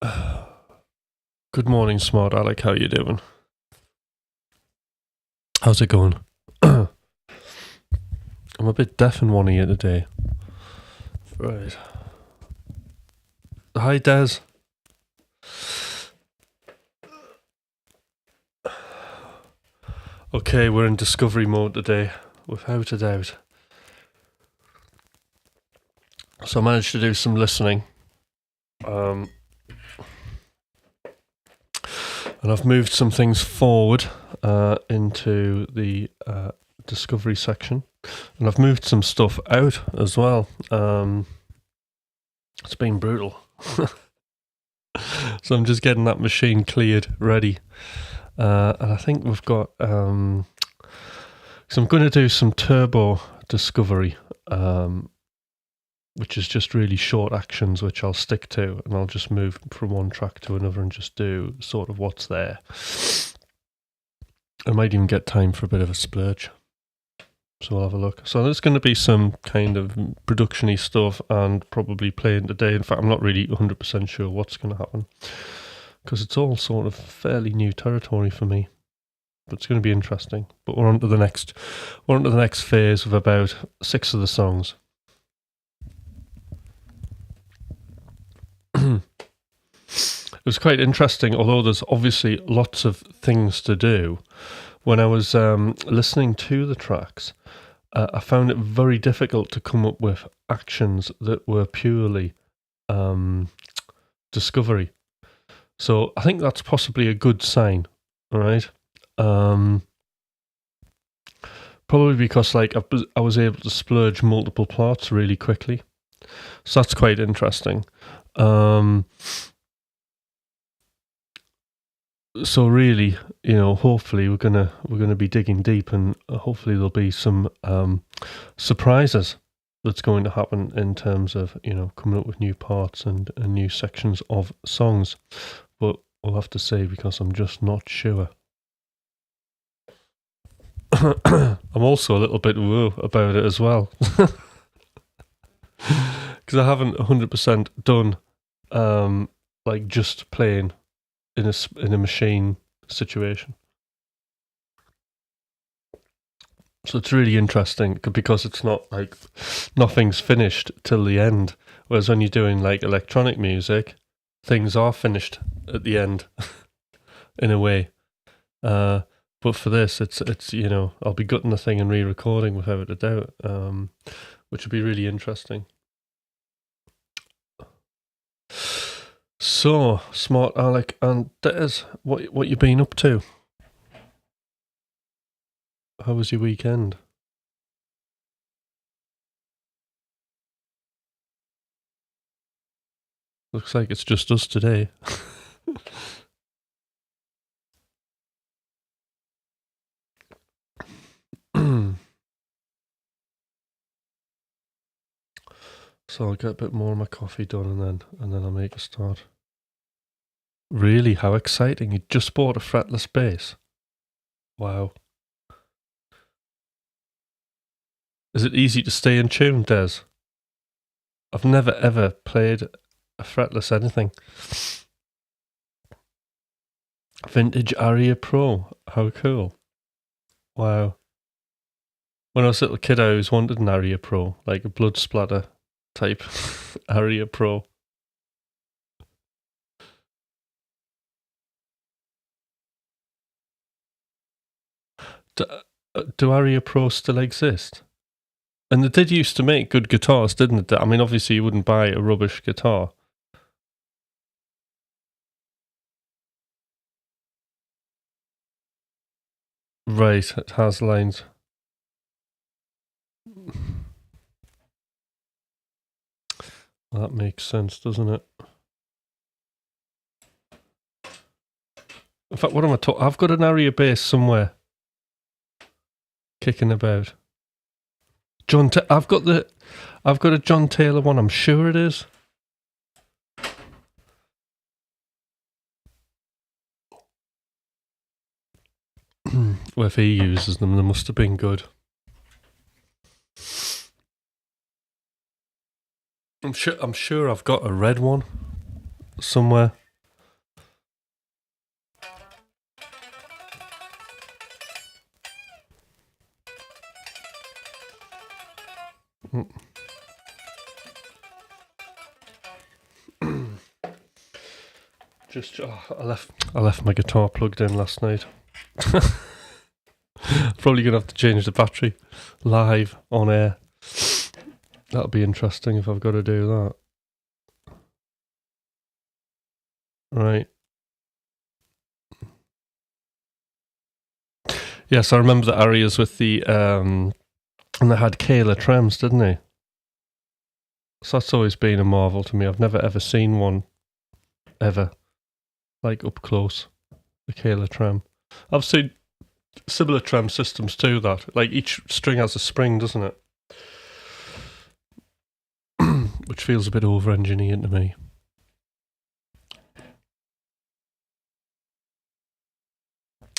Good morning, Smart Alec. How you doing? How's it going? I'm a bit deaf in one ear today. Right. Hi, Des. Okay, we're in discovery mode today, without a doubt. So I managed to do some listening. And I've moved some things forward into the discovery section. And I've moved some stuff out as well. It's been brutal. So I'm just getting that machine cleared, ready. And I think we've got... so I'm going to do some turbo discovery, which is just really short actions, which I'll stick to, and I'll just move from one track to another and just do sort of what's there. I might even get time for a bit of a splurge. So we'll have a look. So there's going to be some kind of production-y stuff and probably playing today. In fact, I'm not really 100% sure what's going to happen because it's all sort of fairly new territory for me. But it's going to be interesting. But we're on to the next phase of about 6 of the songs. It was quite interesting, although there's obviously lots of things to do. When I was listening to the tracks, I found it very difficult to come up with actions that were purely discovery. So I think that's possibly a good sign, all right? Probably because I was able to splurge multiple parts really quickly. So that's quite interesting. So really, hopefully we're gonna be digging deep, and hopefully there'll be some surprises that's going to happen in terms of coming up with new parts and new sections of songs. But we'll have to see because I'm just not sure. I'm also a little bit woo about it as well because I haven't 100% done just playing in a machine situation. So it's really interesting because it's not like nothing's finished till the end. Whereas when you're doing like electronic music, things are finished at the end in a way. But for this, it's I'll be gutting the thing and re-recording without a doubt, which would be really interesting. So, Smart Alec and Des, what you been up to? How was your weekend? Looks like it's just us today. So I'll get a bit more of my coffee done and then I'll make a start. Really? How exciting. You just bought a fretless bass? Wow. Is it easy to stay in tune, Des? I've never ever played a fretless anything. Vintage Aria Pro. How cool. Wow. When I was a little kid, I always wanted an Aria Pro, like a blood splatter type Aria Pro. Do Aria Pro still exist? And they did used to make good guitars, didn't they? I mean, obviously you wouldn't buy a rubbish guitar. Right, it has lines. That makes sense, doesn't it? In fact, what am I talking? I've got an Aria bass somewhere, kicking about. I've got a John Taylor one. I'm sure it is. Well, if he uses them, they must have been good. I'm sure I've got a red one somewhere. I left my guitar plugged in last night. Probably gonna have to change the battery live on air. That'll be interesting if I've got to do that. Right. Yes, I remember the areas with the and they had Kayla trams, didn't they? So that's always been a marvel to me. I've never ever seen one ever, like up close. The Kayla tram. I've seen similar tram systems to that. Like each string has a spring, doesn't it? Which feels a bit over-engineered to me.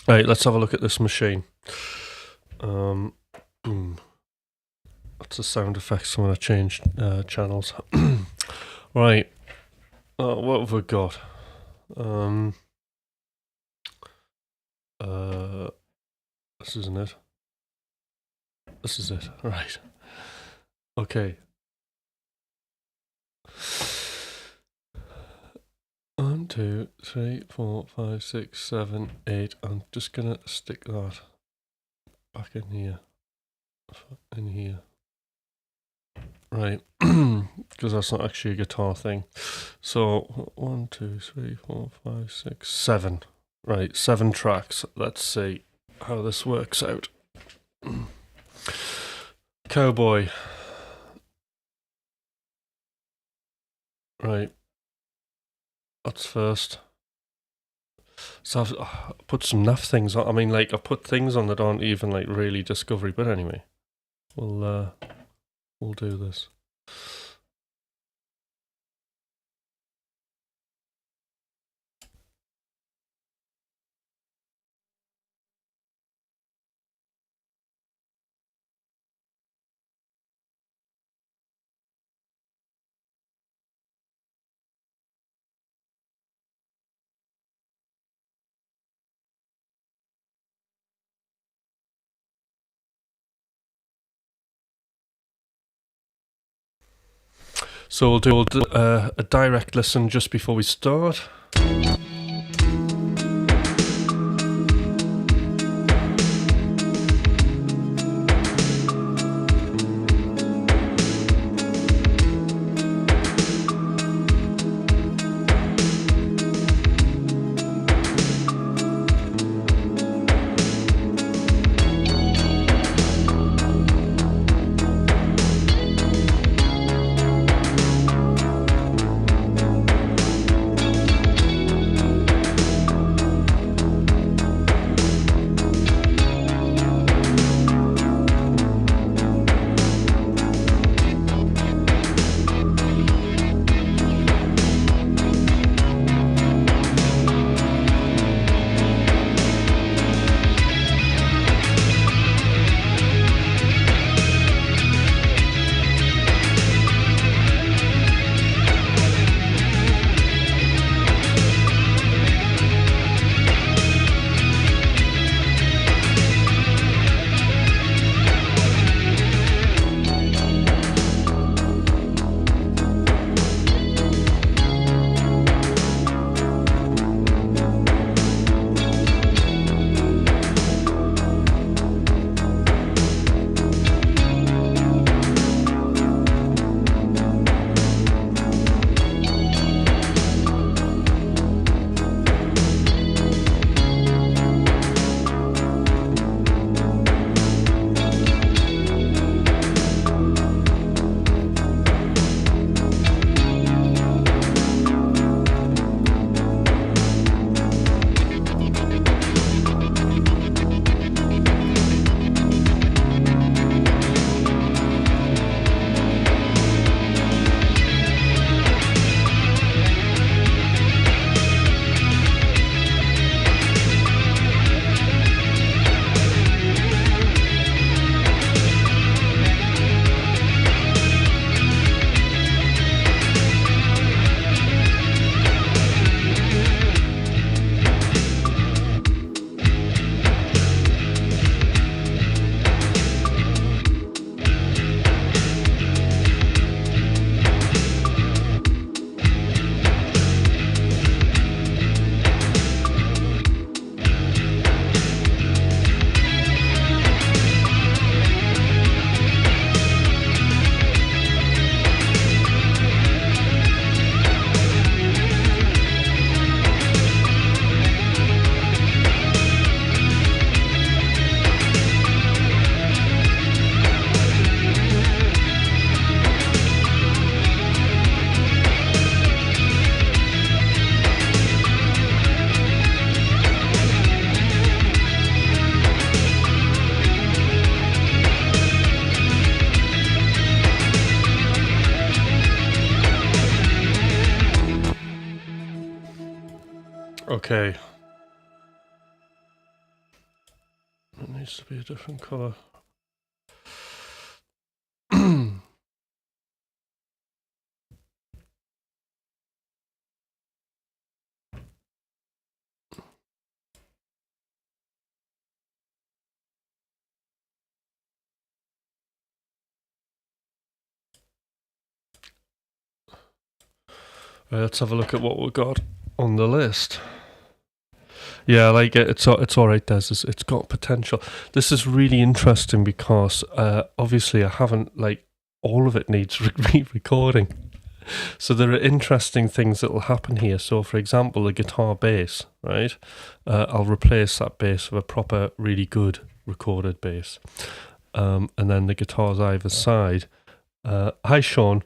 Right, let's have a look at this machine. Boom. That's the sound effects when I change channels. Right. What have we got? This isn't it. This is it. Right. Okay. 1, 2, 3, 4, 5, 6, 7, 8. I'm just gonna stick that back in here. In here. Right. Because that's not actually a guitar thing. So 1, 2, 3, 4, 5, 6, 7. Right, 7 tracks. Let's see how this works out. Cowboy. Right. That's first. So I've put some naff things on. I mean, like, I've put things on that aren't even, like, really Discovery. But anyway, we'll do this. So we'll do a direct listen just before we start. Okay. It needs to be a different colour. Let's have a look at what we've got on the list. Yeah, I like it. It's all right, Des. It's got potential. This is really interesting because obviously I haven't, like, all of it needs re-recording. So there are interesting things that will happen here. So, for example, the guitar bass, right? I'll replace that bass with a proper, really good recorded bass. And then the guitars either side. Hi, Sean.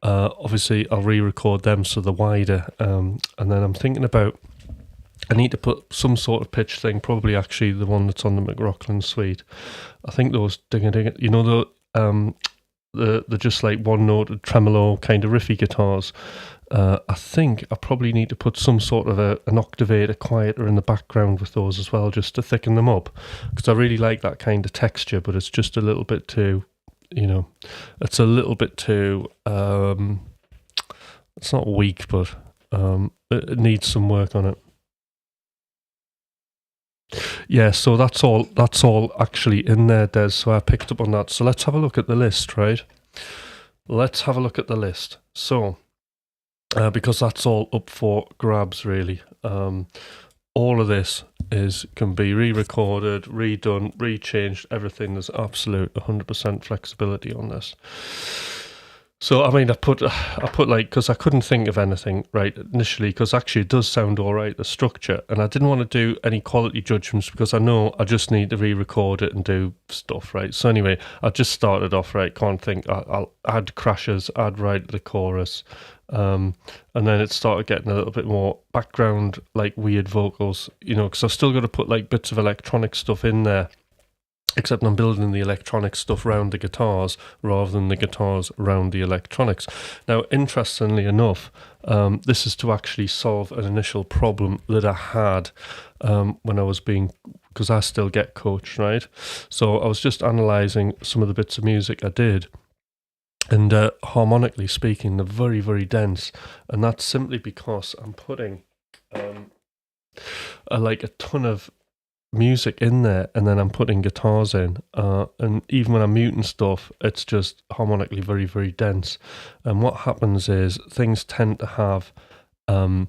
Obviously, I'll re-record them so they're wider. And then I'm thinking about, I need to put some sort of pitch thing, probably actually the one that's on the McRocklin suite. I think those ding-a-ding, you know, the just like one note tremolo kind of riffy guitars. I think I probably need to put some sort of an octavator quieter in the background with those as well, just to thicken them up, because I really like that kind of texture, but it's just a little bit too, you know, it's a little bit too, it's not weak, but it needs some work on it. Yeah, so that's all actually in there, Des, so I picked up on that. So let's have a look at the list, right? Let's have a look at the list. So, because that's all up for grabs, really. All of this can be re-recorded, redone, rechanged, everything. There's absolute 100% flexibility on this. So, I mean, I put like, because I couldn't think of anything right initially, because actually it does sound all right, the structure, and I didn't want to do any quality judgments because I know I just need to re-record it and do stuff, right? So anyway, I just started off, right, can't think, I'll add crashes, add right to the chorus, and then it started getting a little bit more background, like weird vocals, you know, because I've still got to put like bits of electronic stuff in there. Except I'm building the electronic stuff around the guitars rather than the guitars around the electronics. Now, interestingly enough, this is to actually solve an initial problem that I had when I was because I still get coached, right? So I was just analysing some of the bits of music I did. And harmonically speaking, they're very, very dense. And that's simply because I'm putting like a ton of music in there, and then I'm putting guitars in, and even when I'm muting stuff, it's just harmonically very, very dense. And what happens is things tend to have the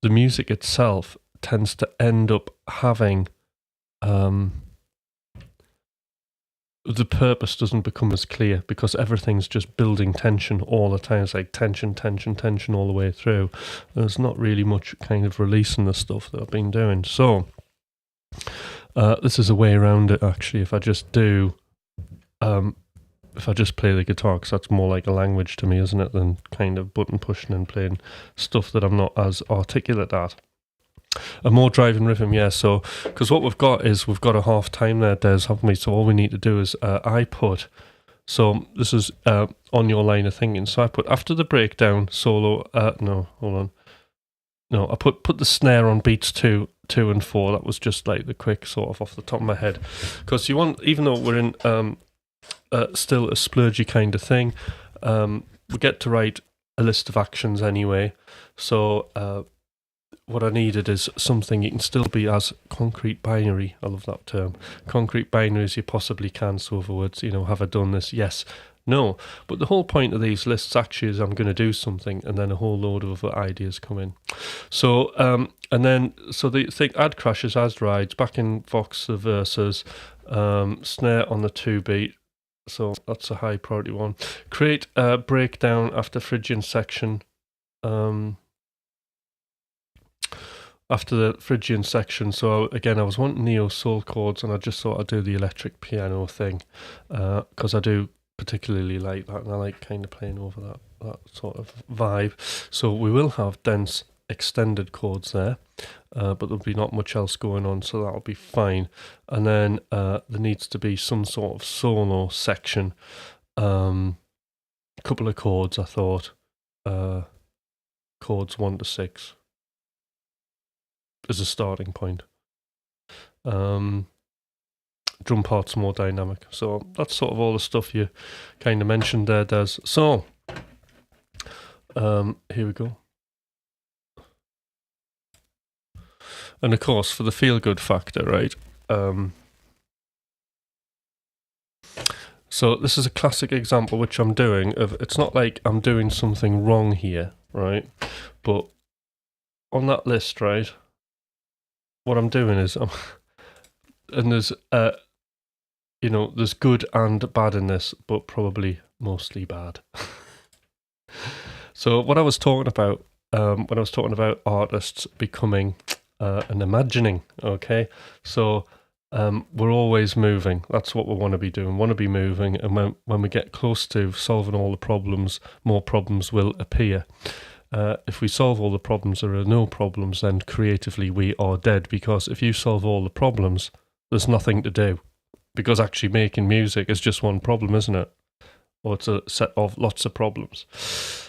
music itself tends to end up having the purpose doesn't become as clear because everything's just building tension all the time. It's like tension, tension, tension all the way through. There's not really much kind of releasing the stuff that I've been doing. So this is a way around it, actually. If I just play the guitar, because that's more like a language to me, isn't it, than kind of button pushing and playing stuff that I'm not as articulate at. A more driving rhythm, yeah. So, because what we've got a half time there, Des, haven't we? So all we need to do is so this is on your line of thinking. So I put after the breakdown solo. No, hold on. No, I put the snare on beats 2 and 4. That was just like the quick sort of off the top of my head, because you want, even though we're in still a splurgy kind of thing, we get to write a list of actions anyway. So what I needed is something you can still be as concrete binary. I love that term. Concrete binary as you possibly can. So, in other words, you know, have I done this? Yes. No. But the whole point of these lists actually is I'm going to do something, and then a whole load of other ideas come in. So, and then, so the thing, add crashes, add rides, back in Vox the verses, snare on the 2-beat. So that's a high priority one. Create a breakdown after Phrygian section. After the Phrygian section, so again, I was wanting neo soul chords, and I just thought I'd do the electric piano thing, because I do particularly like that, and I like kind of playing over that sort of vibe. So we will have dense extended chords there, but there'll be not much else going on, so that'll be fine. And then there needs to be some sort of solo section, couple of chords, I thought, chords 1 to 6. as a starting point. Drum part's more dynamic. So that's sort of all the stuff you kind of mentioned there, Des. So here we go. And of course, for the feel-good factor, right? So this is a classic example which I'm doing of, it's not like I'm doing something wrong here, right? But on that list, right, what I'm doing is, and there's, you know, there's good and bad in this, but probably mostly bad. So what I was talking about, when I was talking about artists becoming and imagining, okay? So we're always moving. That's what we want to be doing. Want to be moving, and when we get close to solving all the problems, more problems will appear. If we solve all the problems, there are no problems, then creatively we are dead, because if you solve all the problems, there's nothing to do. Because actually making music is just one problem, isn't it? Or it's a set of lots of problems.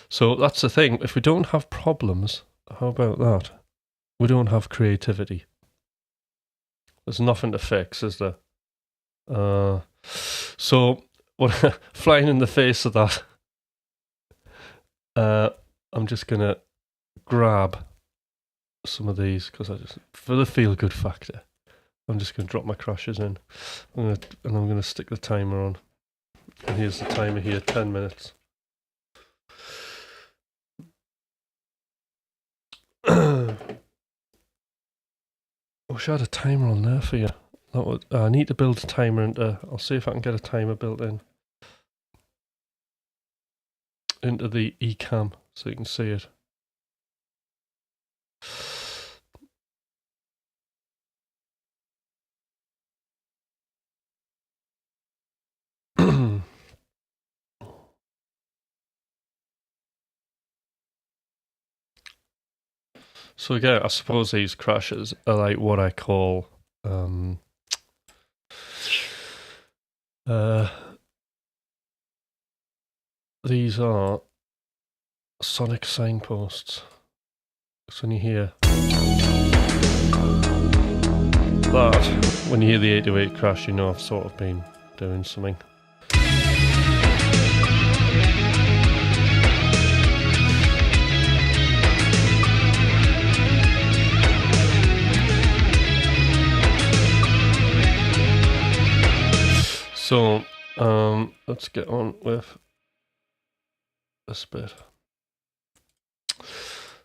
So that's the thing. If we don't have problems, how about that? We don't have creativity. There's nothing to fix, is there? So, what, flying in the face of that, I'm just going to grab some of these, because for the feel-good factor, I'm just going to drop my crashes in. I'm going to stick the timer on. And here's the timer here, 10 minutes. I wish I had a timer on there for you. That would, I need to build a timer into, I'll see if I can get a timer built in. Into the eCam so you can see it. So again, I suppose these crashes are like what I call these are sonic signposts. So when you hear that, when you hear the 808 crash, you know I've sort of been doing something. So, let's get on with this bit.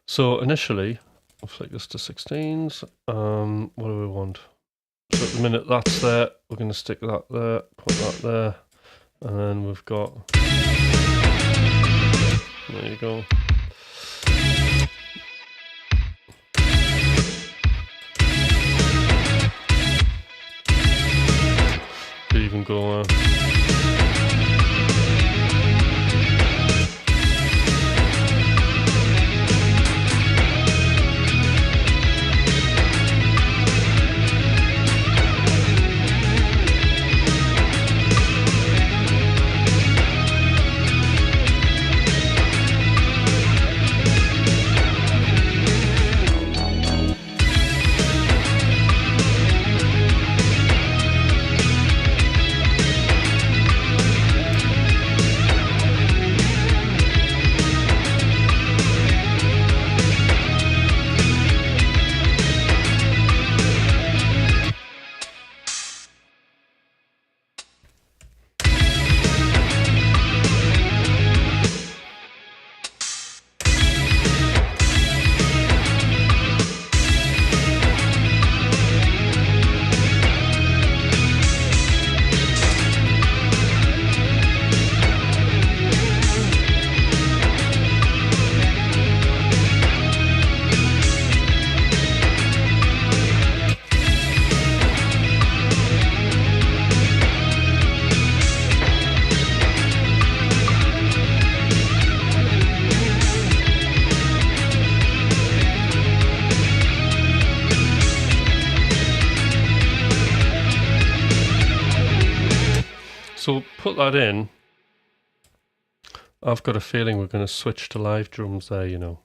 So initially, I'll flick this to 16s. What do we want? So at the minute that's there, we're going to stick that there, put that there, and then we've got, there you go. Could even go So put that in. I've got a feeling we're going to switch to live drums there, you know.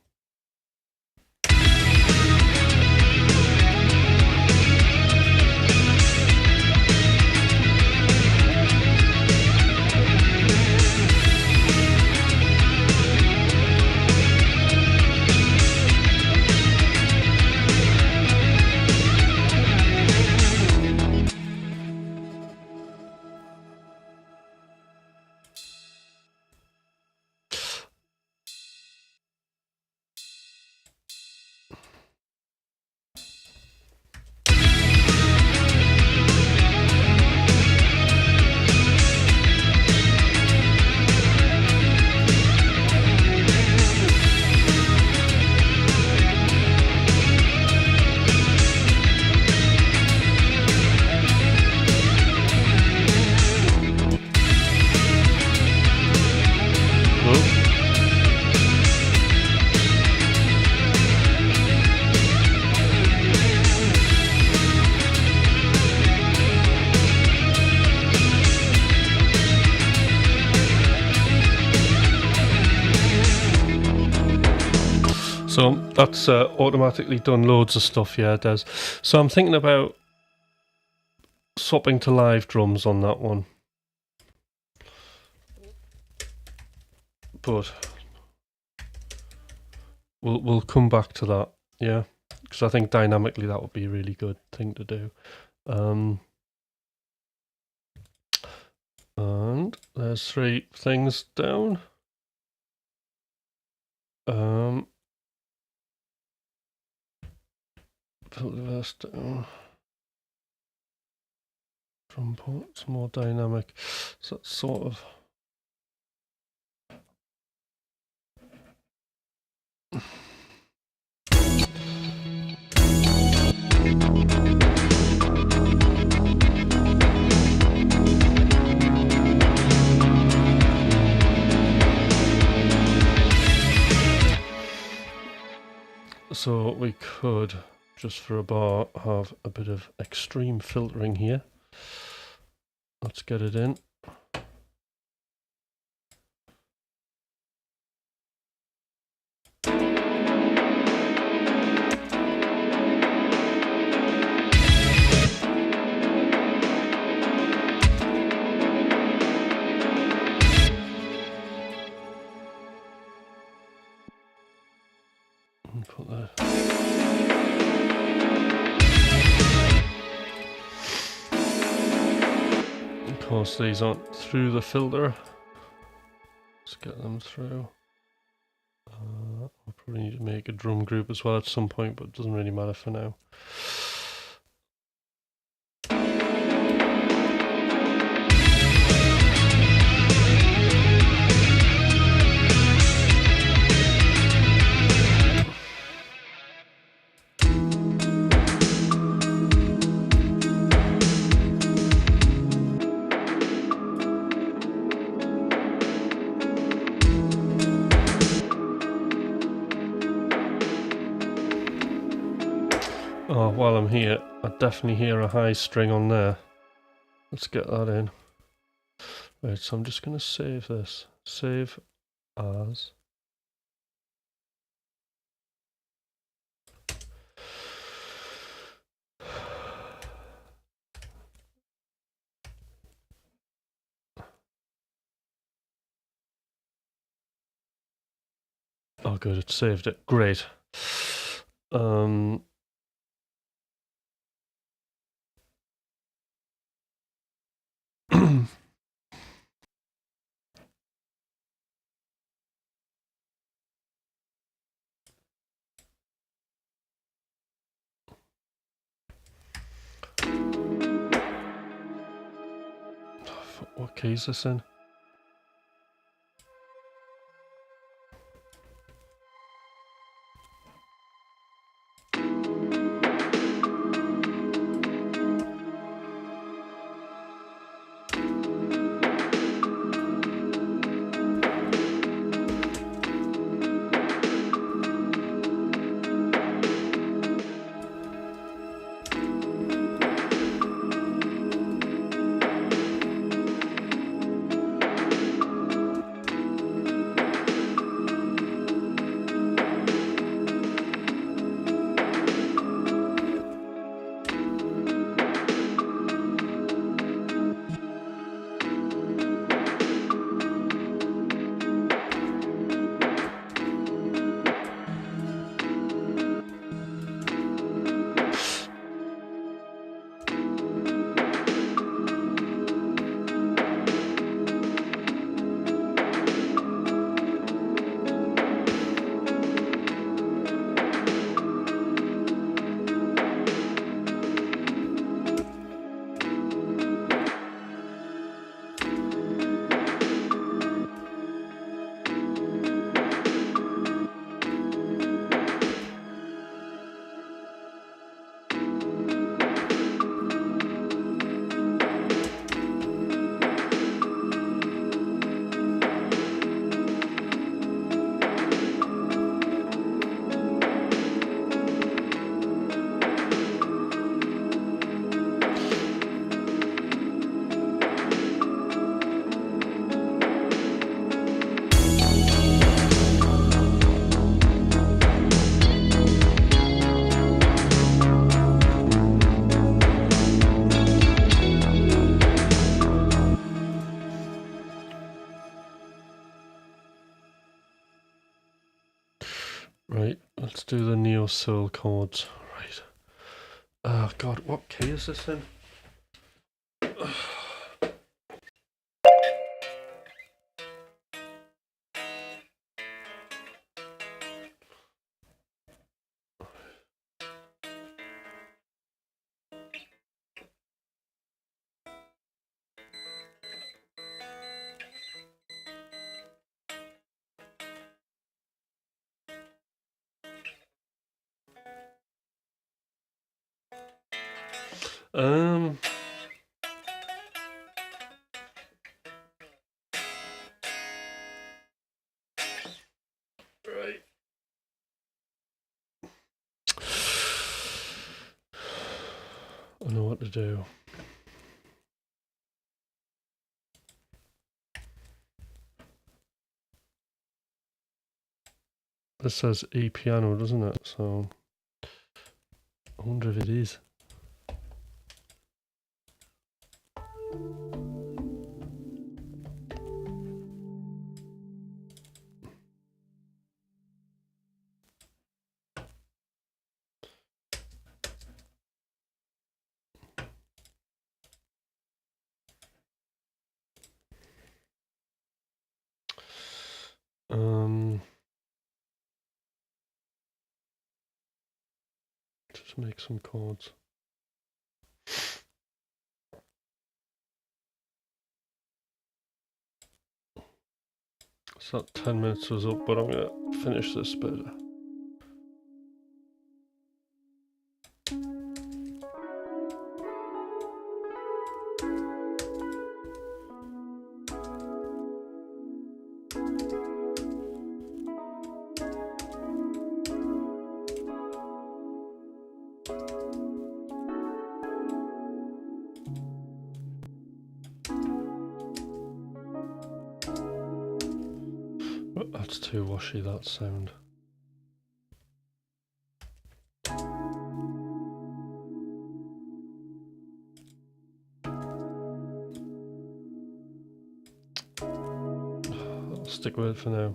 So that's automatically done loads of stuff, yeah, it does. So I'm thinking about swapping to live drums on that one. But we'll come back to that, yeah, because I think dynamically that would be a really good thing to do. And there's 3 things down. Filter down. Drum ports more dynamic. So that's sort of. So we could, just for a bar, have a bit of extreme filtering here. Let's get it in. And put that. Of course, these aren't through the filter. Let's get them through. I'll probably need to make a drum group as well at some point, but it doesn't really matter for now. Oh, while I'm here, I definitely hear a high string on there. Let's get that in. Right, so I'm just going to save this. Save as. Oh, good, it saved it. Great. What key is this in? do the neo soul chords. Right. Oh God, what key is this in? Right. I know what to do. This says E piano, doesn't it? So I wonder if it is. Just make some chords. So that 10 minutes was up, but I'm gonna finish this bit. That's too washy, that sound. I'll stick with it for now.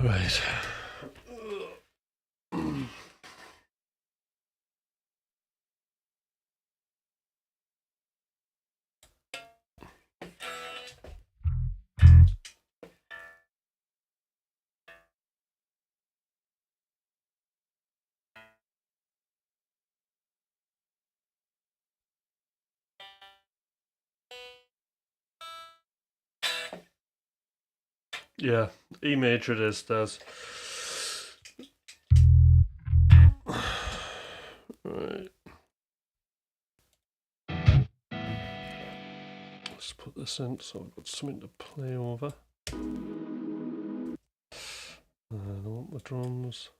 Right. Yeah, E major it is, Des. Right. Let's put this in so I've got something to play over. And I want my drums.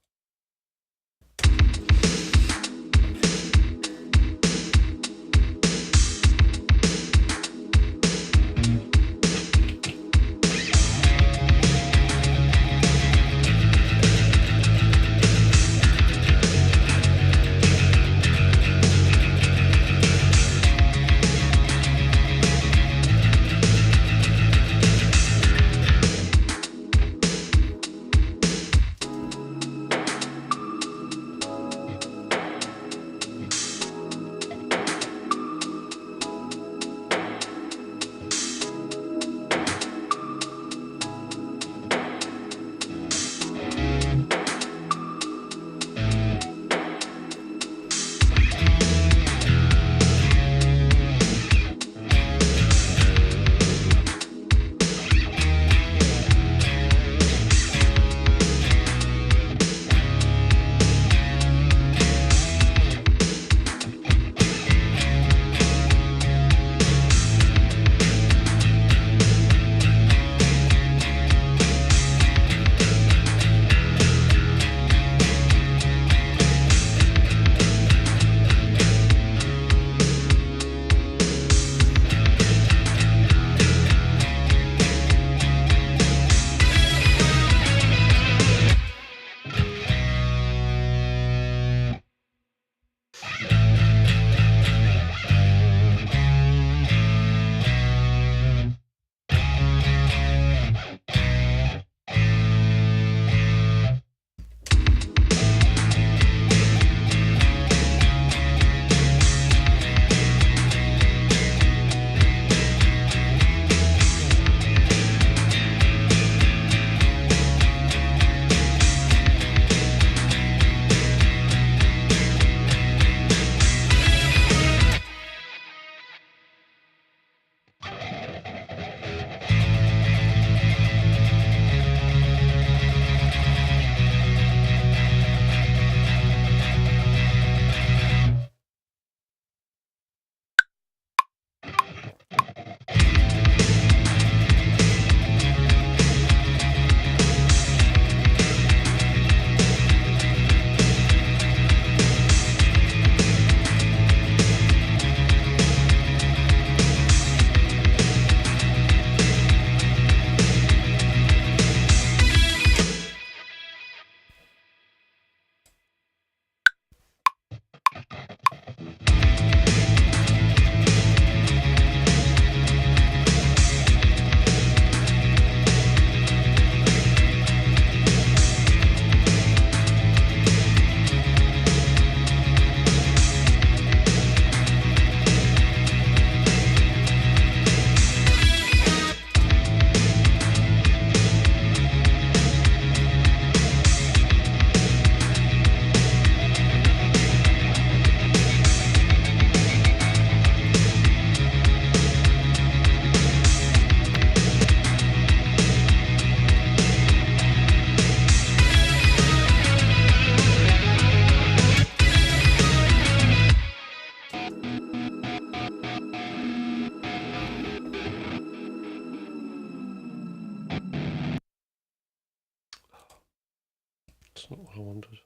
That's not what I wanted.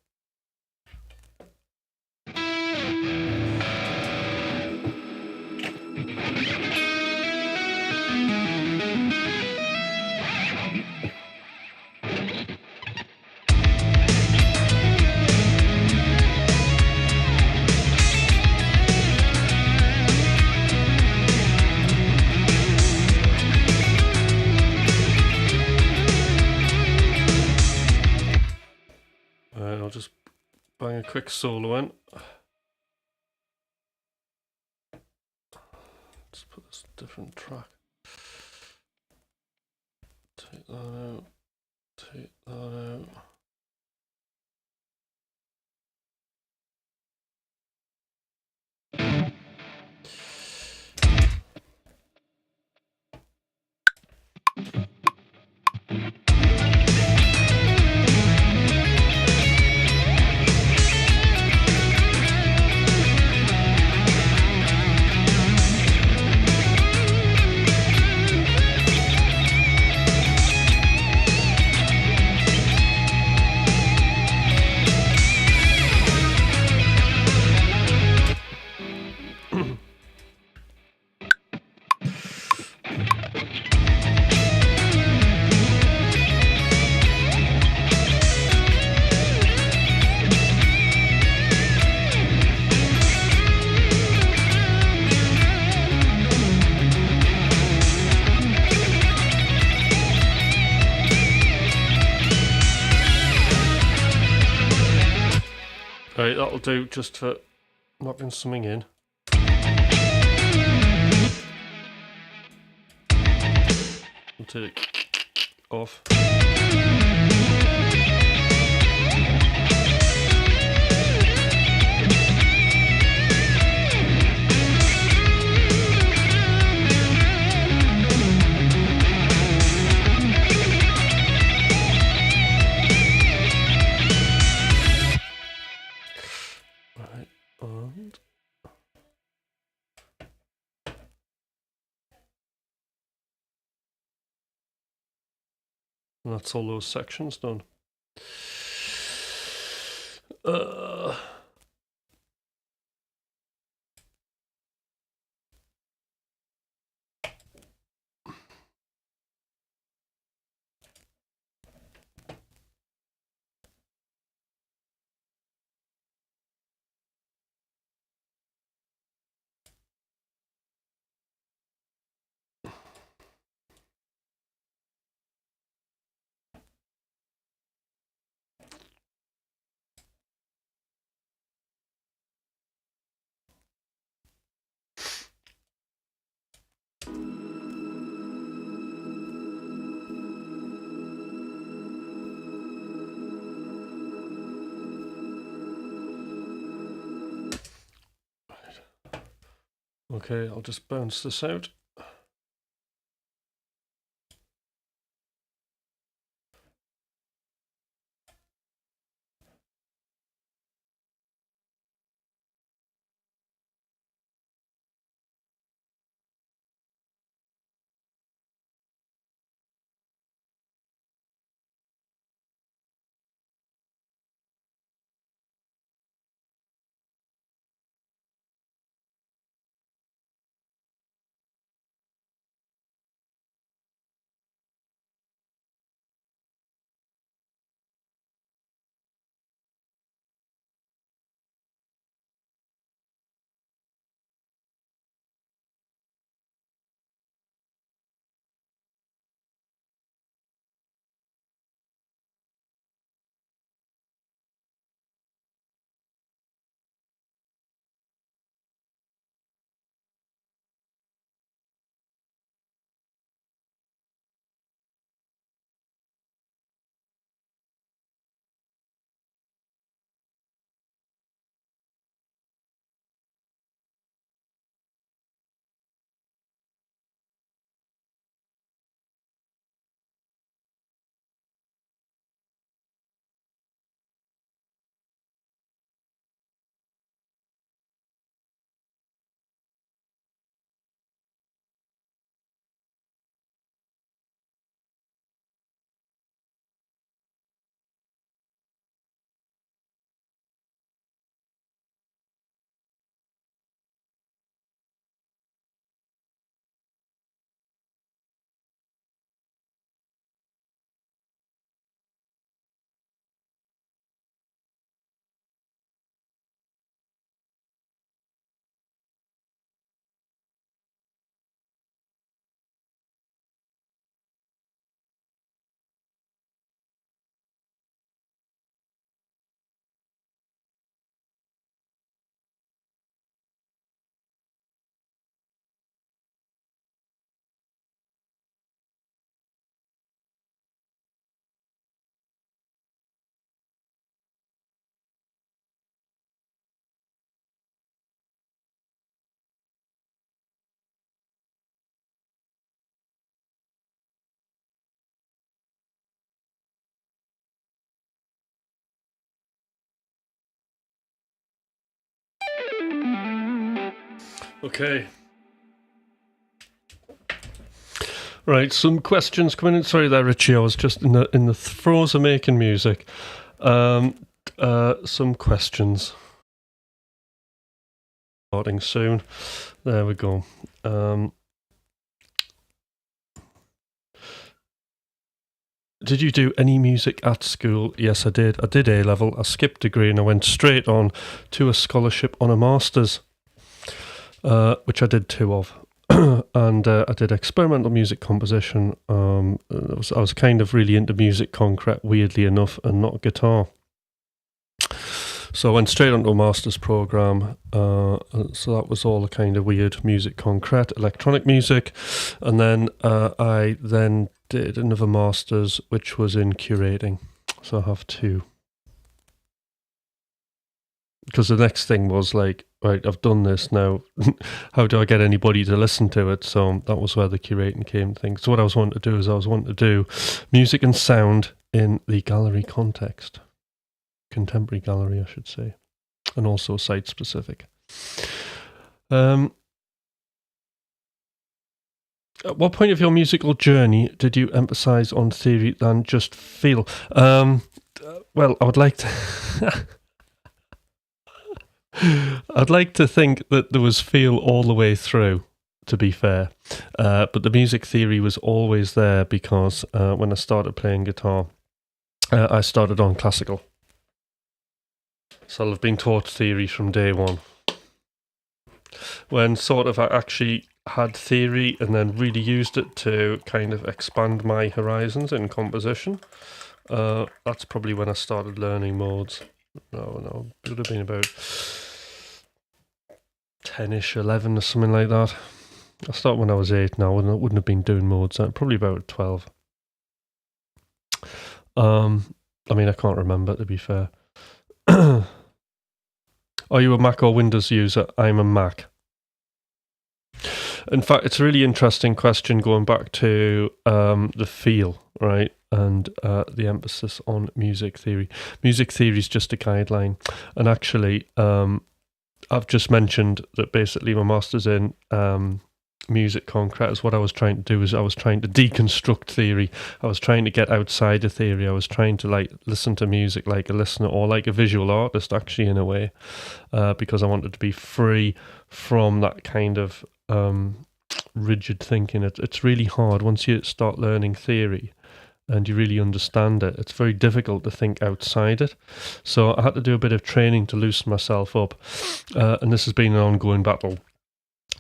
bang a quick solo in. Let's put this different track. Take that out. Take that out. Right, that'll do just for knocking something in. We'll take it off. Right, and that's all those sections done. Okay, I'll just bounce this out. Okay. Right, some questions coming in. Sorry there, Richie. I was just in the throes of making music. Some questions. Starting soon. There we go. Did you do any music at school? Yes, I did. I did A-level. I skipped degree and I went straight on to a scholarship on a master's, which I did 2 of. And I did experimental music composition. I was kind of really into music concrete, weirdly enough, and not guitar. So I went straight onto a master's program. So that was all a kind of weird music concrete, electronic music. And then I then did another master's, which was in curating. So I have 2. Because the next thing was like, right, I've done this now. How do I get anybody to listen to it? So that was where the curating came thing. So what I was wanting to do is I was wanting to do music and sound in the gallery context. Contemporary gallery, I should say. And also site specific. At what point of your musical journey did you emphasize on theory than just feel? Well, I would like to... I'd like to think that there was feel all the way through, to be fair. But the music theory was always there because when I started playing guitar, I started on classical. So I've been taught theory from day one. When sort of I actually had theory and then really used it to kind of expand my horizons in composition, that's probably when I started learning modes. No, it would have been about 10-ish, 11 or something like that. I started when I was 8 now, and I wouldn't have been doing modes then, probably about 12. I mean, I can't remember, to be fair. Are you a Mac or Windows user? I'm a Mac. In fact, it's a really interesting question going back to the feel, right? And the emphasis on music theory. Music theory is just a guideline. And actually, I've just mentioned that basically my master's in music concrete is what I was trying to do is I was trying to deconstruct theory. I was trying to get outside of theory. I was trying to like listen to music like a listener or like a visual artist actually in a way, because I wanted to be free from that kind of rigid thinking. It's really hard once you start learning theory and you really understand it. It's very difficult to think outside it. So I had to do a bit of training to loosen myself up, and this has been an ongoing battle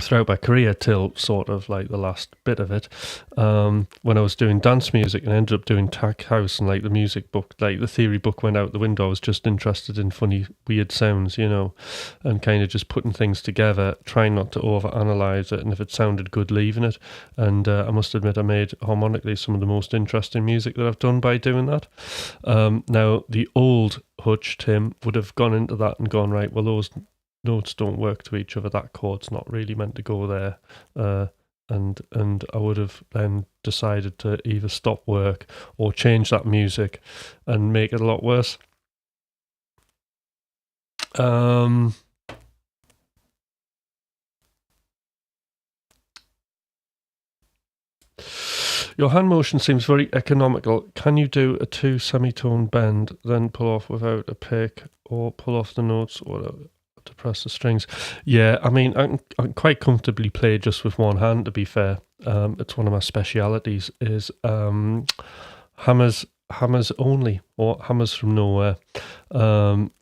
throughout my career till sort of like the last bit of it. When I was doing dance music and ended up doing tech house, and like the music book, like the theory book went out the window. I was just interested in funny, weird sounds, you know, and kind of just putting things together, trying not to overanalyze it, and if it sounded good, leaving it. And I must admit, I made harmonically some of the most interesting music that I've done by doing that. Now, the old Hutch, Tim, would have gone into that and gone, right, well, those notes don't work to each other, that chord's not really meant to go there, and I would have then decided to either stop work or change that music and make it a lot worse. Your hand motion seems very economical. Can you do a 2 semitone bend, then pull off without a pick, or pull off the notes, or to press the strings? Yeah, I mean, I can quite comfortably play just with one hand, to be fair. It's one of my specialities, is hammers only, or hammers from nowhere.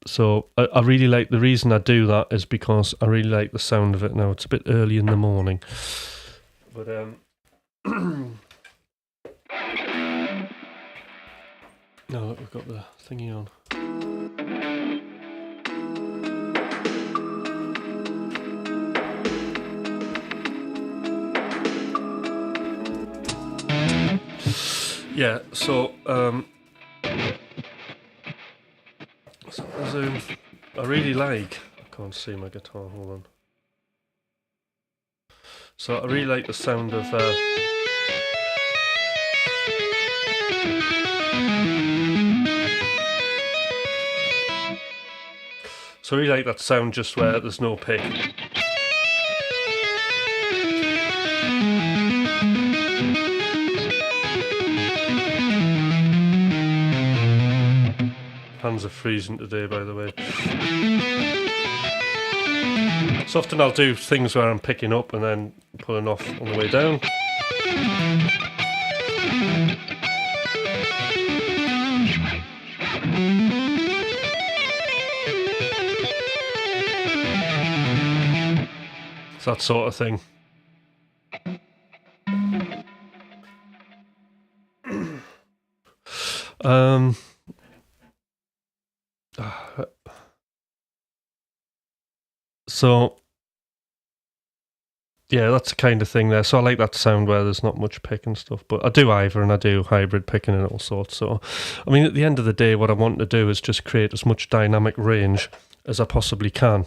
So I really like, the reason I do that is because I really like the sound of it. Now, it's a bit early in the morning, but no, look, we've got the thingy on. Yeah, so zoom. I really like. I can't see my guitar. Hold on. So I really like the sound of. So I really like that sound just where there's no pick. Hands are freezing today, by the way. So often I'll do things where I'm picking up and then pulling off on the way down. It's that sort of thing. So yeah, that's the kind of thing there. So I like that sound where there's not much pick and stuff, but I do either, and I do hybrid picking and all sorts. So, I mean, at the end of the day, what I want to do is just create as much dynamic range as I possibly can.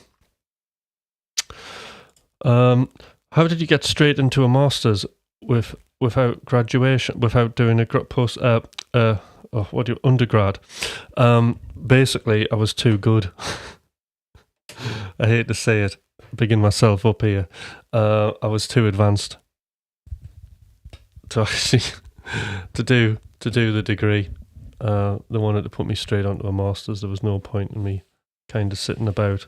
How did you get straight into a master's without graduation, without doing a undergrad? Basically, I was too good. I hate to say it, bigging myself up here. I was too advanced to actually to do the degree. They wanted to put me straight onto a master's. There was no point in me kind of sitting about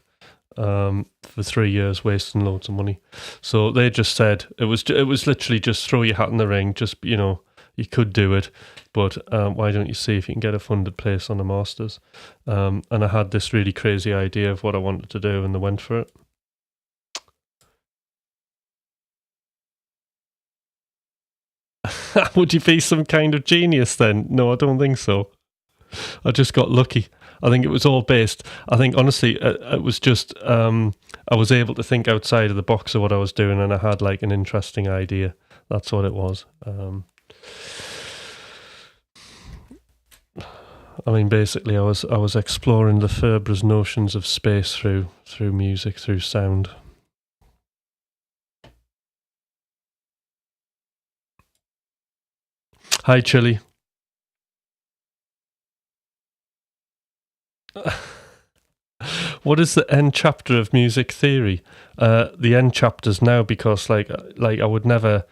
for 3 years wasting loads of money. So they just said it was literally just throw your hat in the ring. Just, you know, you could do it, but why don't you see if you can get a funded place on a master's? And I had this really crazy idea of what I wanted to do, and they went for it. Would you be some kind of genius then? No, I don't think so. I just got lucky. I think it was all based. I think honestly, it was just I was able to think outside of the box of what I was doing, and I had like an interesting idea. That's what it was. I mean, basically, I was exploring the Ferber's notions of space through music, through sound. Hi, Chili. What is the end chapter of music theory? The end chapters now, because like I would never.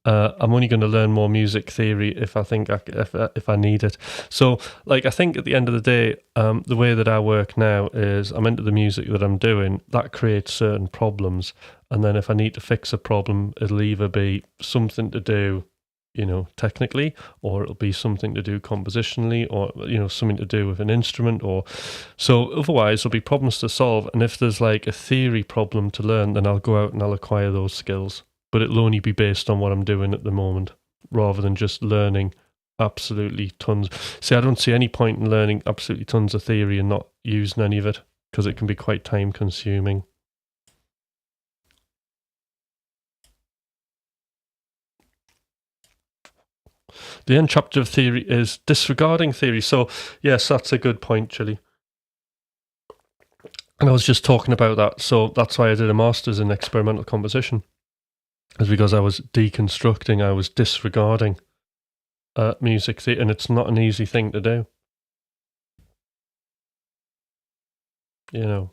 I'm only going to learn more music theory if I think if I need it. So, like, I think at the end of the day, the way that I work now is I'm into the music that I'm doing. That creates certain problems, and then if I need to fix a problem, it'll either be something to do, you know, technically, or it'll be something to do compositionally, or, you know, something to do with an instrument, or so. Otherwise, there'll be problems to solve, and if there's like a theory problem to learn, then I'll go out and I'll acquire those skills. But it'll only be based on what I'm doing at the moment, rather than just learning absolutely tons. See, I don't see any point in learning absolutely tons of theory and not using any of it, because it can be quite time consuming. The end chapter of theory is disregarding theory. So, yes, that's a good point, Chili. And I was just talking about that. So that's why I did a master's in experimental composition. Is because I was deconstructing, I was disregarding music theory, and it's not an easy thing to do. You know,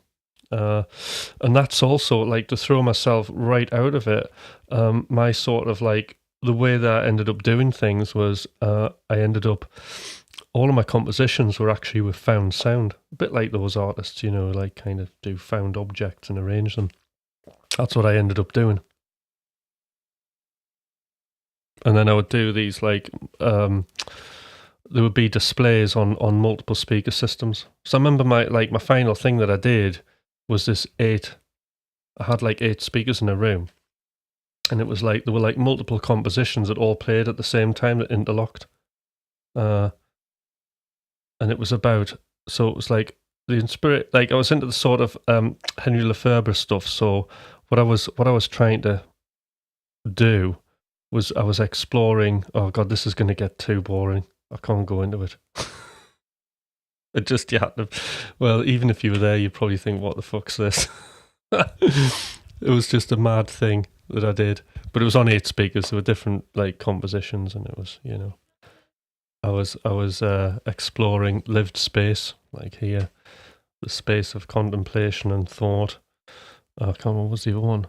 and that's also like to throw myself right out of it. My sort of like the way that I ended up doing things was I ended up, all of my compositions were actually with found sound, a bit like those artists, you know, like kind of do found objects and arrange them. That's what I ended up doing. And then I would do these like there would be displays on multiple speaker systems. So I remember my final thing that I did was this I had like 8 speakers in a room, and it was like there were like multiple compositions that all played at the same time that interlocked. And it was about, so it was like like I was into the sort of Henry Lefebvre stuff. So what I was trying to do was I was exploring. Oh God, this is going to get too boring. I can't go into it. It just, you had to. Well, even if you were there, you'd probably think, "What the fuck's this?" It was just a mad thing that I did, but it was on 8 speakers. There were different like compositions, and it was, you know, I was exploring lived space, like here, the space of contemplation and thought. I can't remember what was the other one.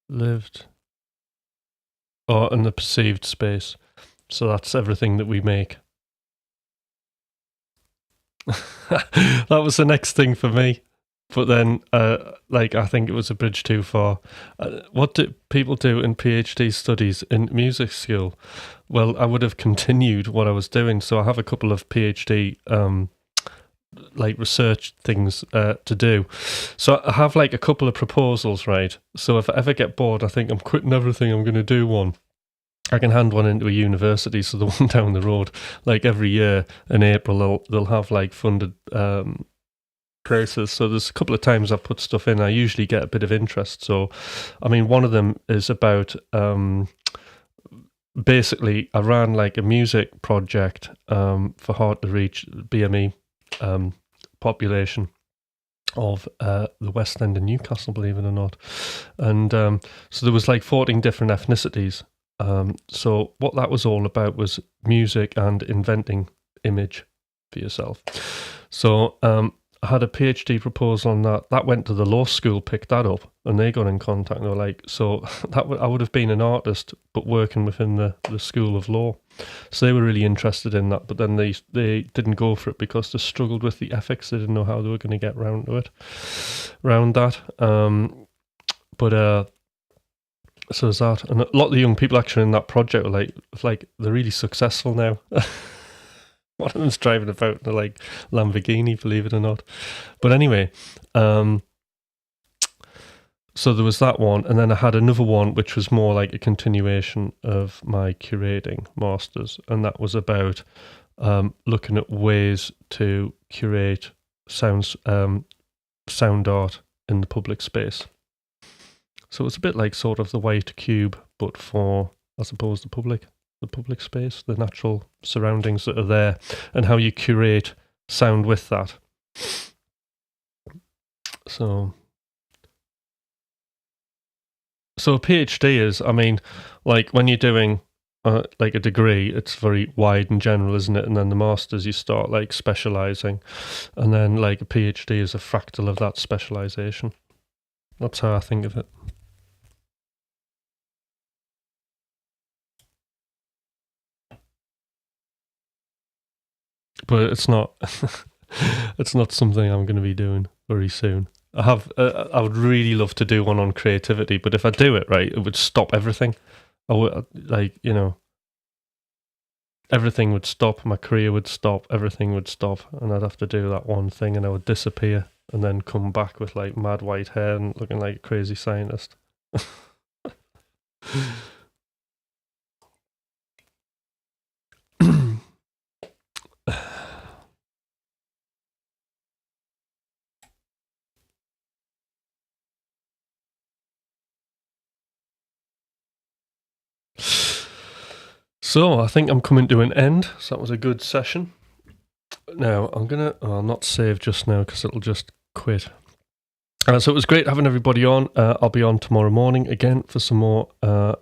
Lived, and the perceived space. So that's everything that we make. That was the next thing for me. But then, I think it was a bridge too far. What do people do in PhD studies in music school? Well, I would have continued what I was doing. So I have a couple of PhD research things to do. So I have a couple of proposals, right? So if I ever get bored, I think I'm quitting everything, I'm going to do one. I can hand one into a university, so the one down the road, every year in April, they'll have funded places. So there's a couple of times I've put stuff in. I usually get a bit of interest. So, I mean, one of them is about basically I ran a music project for hard to reach BME population of the West End of Newcastle, believe it or not. And so there was 14 different ethnicities. So what that was all about was music and inventing image for yourself. So I had a PhD proposal on that. That went to the law school, picked that up, and they got in contact. And they were so that I would have been an artist, but working within the School of Law. So they were really interested in that, but then they didn't go for it because they struggled with the ethics. They didn't know how they were going to get round that. So there's that, and a lot of the young people actually in that project were they're really successful now. One of them's driving about in a Lamborghini, believe it or not. But anyway, so there was that one, and then I had another one which was more like a continuation of my curating masters, and that was about looking at ways to curate sound art in the public space. So it's a bit like sort of the white cube, but for, I suppose, the public space, the natural surroundings that are there, and how you curate sound with that. So a PhD is, I mean, when you're doing a degree, it's very wide and general, isn't it? And then the masters, you start specializing, and then a PhD is a fractal of that specialization. That's how I think of it. But it's not it's not something I'm going to be doing very soon. I would really love to do one on creativity, but if I do it right, it would stop everything. I would everything would stop, my career would stop, everything would stop, and I'd have to do that one thing, and I would disappear and then come back with mad white hair and looking like a crazy scientist. So I think I'm coming to an end. So that was a good session. Now I'll not save just now because it'll just quit. So it was great having everybody on. I'll be on tomorrow morning again for some more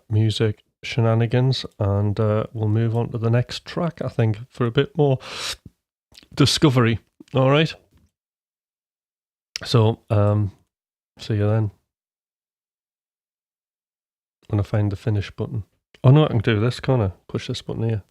music shenanigans, and we'll move on to the next track, I think, for a bit more discovery. All right. So see you then. When I find the finish button. Oh no, I can do this, can't I? Push this button here.